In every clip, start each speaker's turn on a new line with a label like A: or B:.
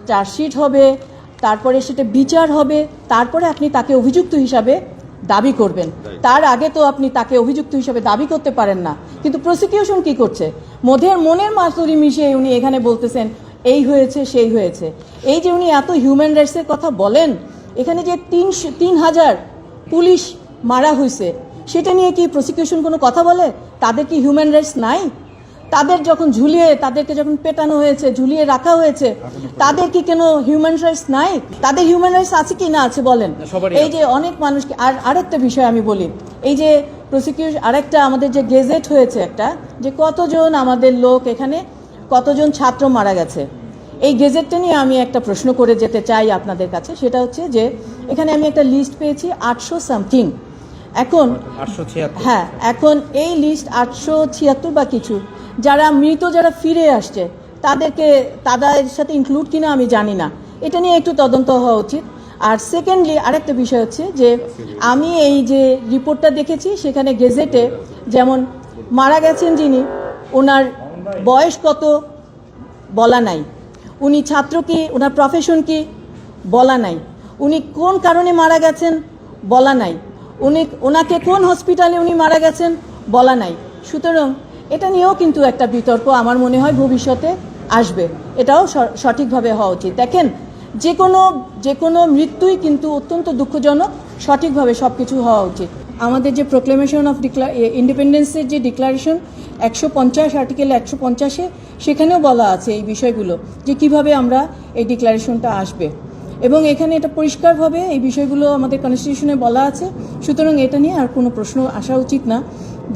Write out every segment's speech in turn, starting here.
A: Chargesheet হবে, তারপরে সেটা বিচার হবে, তারপরে আপনি তাকে অভিযুক্ত হিসাবে দাবি করবেন। তার আগে তো আপনি তাকে অভিযুক্ত হিসাবে দাবি করতে পারেন না। কিন্তু প্রসিকিউশন কি করছে? মনের মাসুরি মিশিয়ে উনি এখানে বলতেছেন এই হয়েছে সেই হয়েছে। এই যে উনি এত হিউম্যান রাইটসের কথা বলেন, এখানে যে 3,000 পুলিশ মারা হয়েছে সেটা নিয়ে কি প্রসিকিউশন কোনো কথা বলে? তাদের কি হিউম্যান রাইটস নাই? তাদের যখন তাদেরকে যখন পেটানো হয়েছে, ঝুলিয়ে রাখা হয়েছে, তাদের কি কোনো হিউম্যান রাইটস নাই? তাদের হিউম্যান রাইটস আছে কি না আছে বলেন। এই যে অনেক মানুষকে, আরেকটা বিষয় আমি বলি, এই যে প্রসিকিউশন আরেকটা আমাদের যে গেজেট হয়েছে একটা, যে কতজন আমাদের লোক এখানে, কতজন ছাত্র মারা গেছে, এই গেজেটটা নিয়ে আমি একটা প্রশ্ন করে যেতে চাই আপনাদের কাছে। সেটা হচ্ছে যে এখানে আমি একটা লিস্ট পেয়েছি 800 সামথিং। এখন হ্যাঁ, এখন এই লিস্ট 876 বা কিছু, যারা মৃত, যারা ফিরে আসছে, তাদের সাথে ইনক্লুড কিনা আমি জানি না। এটা নিয়ে একটু তদন্ত হওয়া উচিত। আর সেকেন্ডলি আরেকটা বিষয় হচ্ছে যে আমি এই যে রিপোর্টটা দেখেছি, সেখানে গেজেটে যেমন মারা গেছেন যিনি, ওনার বয়স কত বলা নাই, উনি ছাত্র কি, ওনার প্রফেশন কি বলা নাই, উনি কোন কারণে মারা গেছেন বলা নাই, ওনাকে কোন হসপিটালে উনি মারা গেছেন বলা নাই। সুতরাং এটা নিয়েও কিন্তু একটা বিতর্ক আমার মনে হয় ভবিষ্যতে আসবে। এটাও সঠিকভাবে হওয়া উচিত। দেখেন, যে কোনো মৃত্যুই কিন্তু অত্যন্ত দুঃখজনক, সঠিকভাবে সব কিছু হওয়া উচিত। আমাদের যে প্রোক্লেমেশন অফ ইন্ডিপেন্ডেন্সের যে ডিক্লারেশন 150 আর্টিকেল 150-এ, সেখানেও বলা আছে এই বিষয়গুলো, যে কিভাবে আমরা এই ডিক্লারেশনটা আসবে, এবং এখানে এটা পরিষ্কারভাবে এই বিষয়গুলো আমাদের কনস্টিটিউশনে বলা আছে। সুতরাং এটা নিয়ে আর কোনো প্রশ্ন আসা উচিত না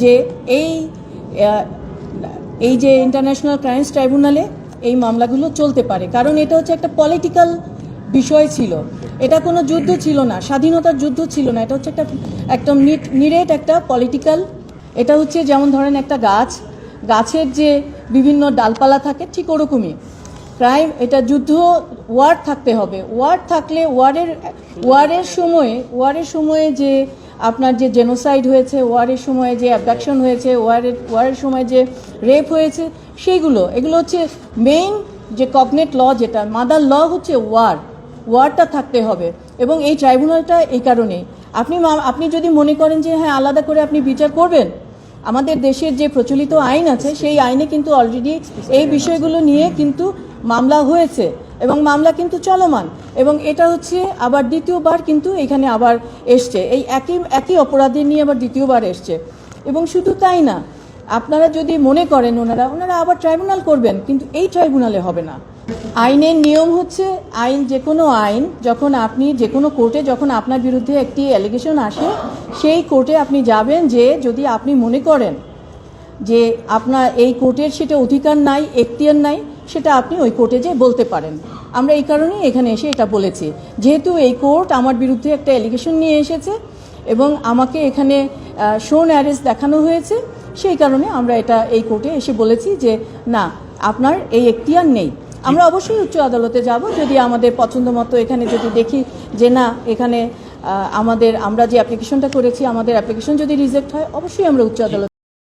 A: যে এই যে ইন্টারন্যাশনাল ক্রাইমস ট্রাইব্যুনালে এই মামলাগুলো চলতে পারে, কারণ এটা হচ্ছে একটা পলিটিক্যাল বিষয় ছিল। এটা কোনো যুদ্ধ ছিল না, স্বাধীনতার যুদ্ধ ছিল না। এটা হচ্ছে একদম নিরেট একটা পলিটিক্যাল। এটা হচ্ছে যেমন ধরেন একটা গাছের যে বিভিন্ন ডালপালা থাকে, ঠিক ওরকমই ক্রাইম। এটা যুদ্ধ, ওয়ার থাকতে হবে। ওয়ার থাকলে ওয়ারের সময়ে যে আপনার যে জেনোসাইড হয়েছে, ওয়ারের সময়ে যে অ্যাবডাকশন হয়েছে, ওয়ারের সময় যে রেপ হয়েছে, এগুলো হচ্ছে মেইন যে কগনেট ল, যেটা মাদার ল হচ্ছে ওয়ারটা থাকতে হবে। এবং এই ট্রাইব্যুনালটা এই কারণেই, আপনি যদি মনে করেন যে হ্যাঁ আলাদা করে আপনি বিচার করবেন, আমাদের দেশের যে প্রচলিত আইন আছে সেই আইনে কিন্তু অলরেডি এই বিষয়গুলো নিয়ে কিন্তু মামলা হয়েছে এবং মামলা কিন্তু চলমান। এবং এটা হচ্ছে আবার দ্বিতীয়বার কিন্তু এখানে আবার এসছে, এই একই অপরাধী নিয়ে আবার দ্বিতীয়বার এসছে। এবং শুধু তাই না, আপনারা যদি মনে করেন ওনারা আবার ট্রাইব্যুনাল করবেন, কিন্তু এই ট্রাইব্যুনালে হবে না। আইনের নিয়ম হচ্ছে, যে কোনো আইন যখন আপনি যে কোনো কোর্টে, যখন আপনার বিরুদ্ধে একটি অ্যালিগেশন আসে, সেই কোর্টে আপনি যাবেন, যে যদি আপনি মনে করেন যে আপনার এই কোর্টের সেটা অধিকার নাই, এখতিয়ার নাই, সেটা আপনি ওই কোর্টে যে বলতে পারেন। আমরা এই কারণেই এখানে এসে এটা বলেছি, যেহেতু এই কোর্ট আমার বিরুদ্ধে একটা অ্যালিগেশন নিয়ে এসেছে এবং আমাকে এখানে শোন অ্যারেস্ট দেখানো হয়েছে, সেই কারণে আমরা এই কোর্টে এসে বলেছি যে না, আপনার এই এখতিয়ার নেই। আমরা অবশ্যই উচ্চ আদালতে যাব, যদি আমাদের পছন্দ মতো এখানে যদি দেখি যে না, এখানে আমরা যে অ্যাপ্লিকেশনটা করেছি, আমাদের অ্যাপ্লিকেশন যদি রিজেক্ট হয়, অবশ্যই আমরা উচ্চ আদালতে